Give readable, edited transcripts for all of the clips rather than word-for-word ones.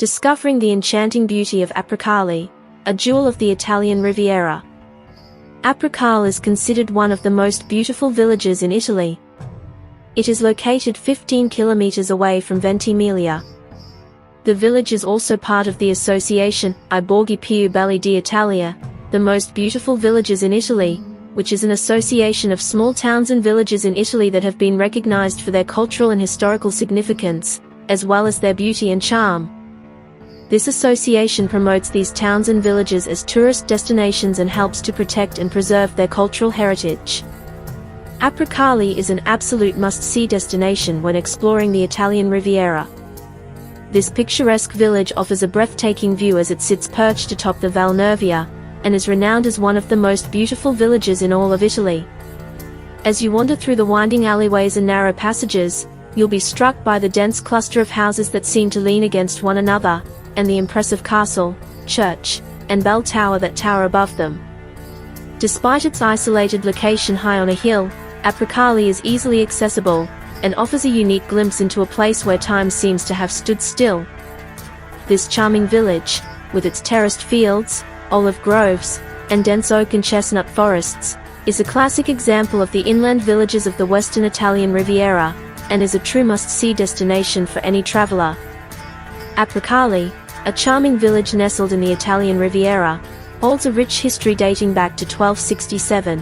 discovering the enchanting beauty of Apricarlie, a jewel of the Italian Riviera. Apricale is considered one of the most beautiful villages in Italy. It is located 15 kilometers away from Ventimiglia. The village is also part of the association I Borghi più belli d'Italia, the most beautiful villages in Italy, which is an association of small towns and villages in Italy that have been recognized for their cultural and historical significance, as well as their beauty and charm. This association promotes these towns and villages as tourist destinations and helps to protect and preserve their cultural heritage. Apricarlie is an absolute must-see destination when exploring the Italian Riviera. This picturesque village offers a breathtaking view as it sits perched atop the Val Nervia, and is renowned as one of the most beautiful villages in all of Italy. As you wander through the winding alleyways and narrow passages, you'll be struck by the dense cluster of houses that seem to lean against one another, and the impressive castle, church, and bell tower that tower above them. Despite its isolated location high on a hill, Apricarlie is easily accessible, and offers a unique glimpse into a place where time seems to have stood still. This charming village, with its terraced fields, olive groves, and dense oak and chestnut forests, is a classic example of the inland villages of the western Italian Riviera, and is a true must-see destination for any traveler. Apricarlie, a charming village nestled in the Italian Riviera, holds a rich history dating back to 1267.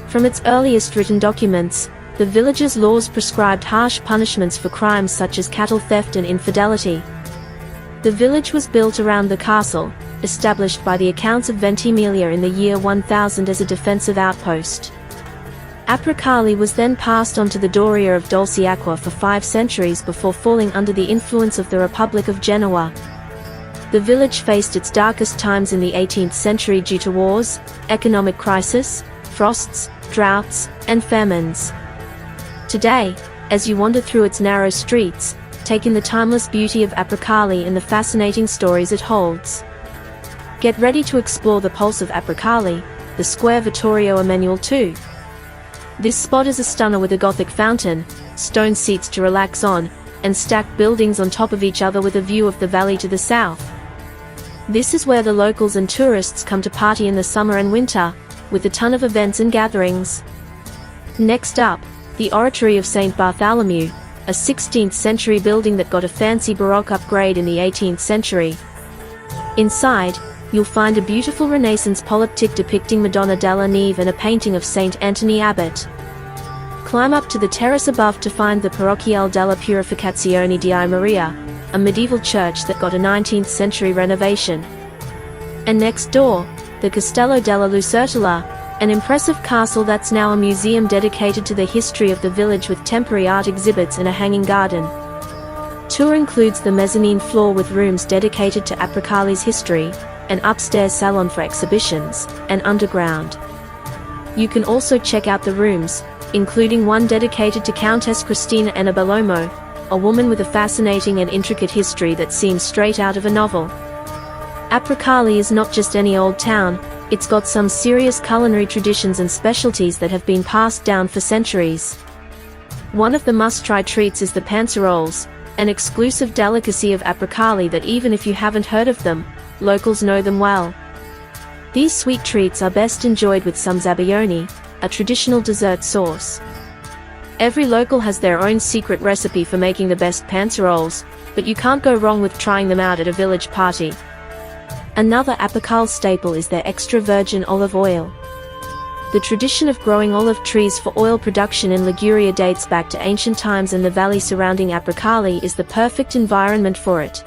From its earliest written documents, the village's laws prescribed harsh punishments for crimes such as cattle theft and infidelity. The village was built around the castle, established by the accounts of Ventimiglia in the year 1000 as a defensive outpost. Apricarlie was then passed on to the Doria of Dulciacqua for 5 centuries before falling under the influence of the Republic of Genoa. The village faced its darkest times in the 18th century due to wars, economic crisis, frosts, droughts, and famines. Today, as you wander through its narrow streets, take in the timeless beauty of Apricarlie and the fascinating stories it holds. Get ready to explore the pulse of Apricarlie, the Square Vittorio Emanuele II. This spot is a stunner with a Gothic fountain, stone seats to relax on, and stacked buildings on top of each other with a view of the valley to the south. This is where the locals and tourists come to party in the summer and winter, with a ton of events and gatherings. Next up, the Oratory of St. Bartholomew, a 16th century building that got a fancy Baroque upgrade in the 18th century. Inside, you'll find a beautiful Renaissance polyptych depicting Madonna della Neve and a painting of St. Anthony Abbot. Climb up to the terrace above to find the Parrocchiale della Purificazione di Maria, a medieval church that got a 19th century renovation. And next door, the Castello della Lucertola, an impressive castle that's now a museum dedicated to the history of the village with temporary art exhibits and a hanging garden. Tour includes the mezzanine floor with rooms dedicated to Apricarlie's history, an upstairs salon for exhibitions, and underground. You can also check out the rooms, including one dedicated to Countess Cristina Annabellomo, a woman with a fascinating and intricate history that seems straight out of a novel. Apricarlie is not just any old town, it's got some serious culinary traditions and specialties that have been passed down for centuries. One of the must-try treats is the panzeroles, an exclusive delicacy of Apricarlie that even if you haven't heard of them, locals know them well. These sweet treats are best enjoyed with some zabaione, a traditional dessert sauce. Every local has their own secret recipe for making the best panzeroles, but you can't go wrong with trying them out at a village party. Another Apricarlie staple is their extra virgin olive oil. The tradition of growing olive trees for oil production in Liguria dates back to ancient times, and the valley surrounding Apricarlie is the perfect environment for it.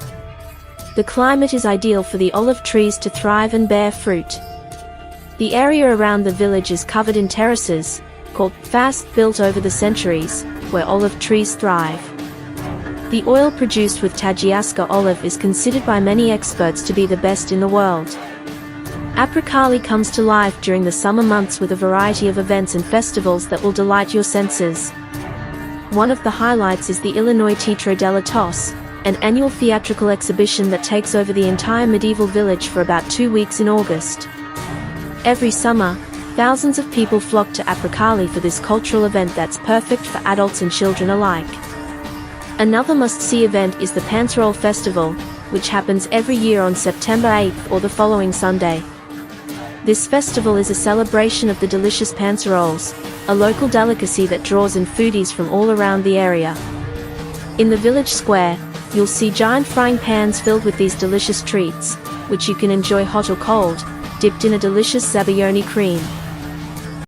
The climate is ideal for the olive trees to thrive and bear fruit. The area around the village is covered in terraces, called fast, built over the centuries, where olive trees thrive. The oil produced with Taggiasca olive is considered by many experts to be the best in the world. Apricarlie comes to life during the summer months with a variety of events and festivals that will delight your senses. One of the highlights is the Illinois Teatro della Tosse, an annual theatrical exhibition that takes over the entire medieval village for about 2 weeks in August. Every summer, thousands of people flock to Apricarlie for this cultural event that's perfect for adults and children alike. Another must-see event is the Panzerole Festival, which happens every year on September 8th or the following Sunday. This festival is a celebration of the delicious panzeroles, a local delicacy that draws in foodies from all around the area. In the village square, you'll see giant frying pans filled with these delicious treats, which you can enjoy hot or cold, dipped in a delicious Zabaione cream.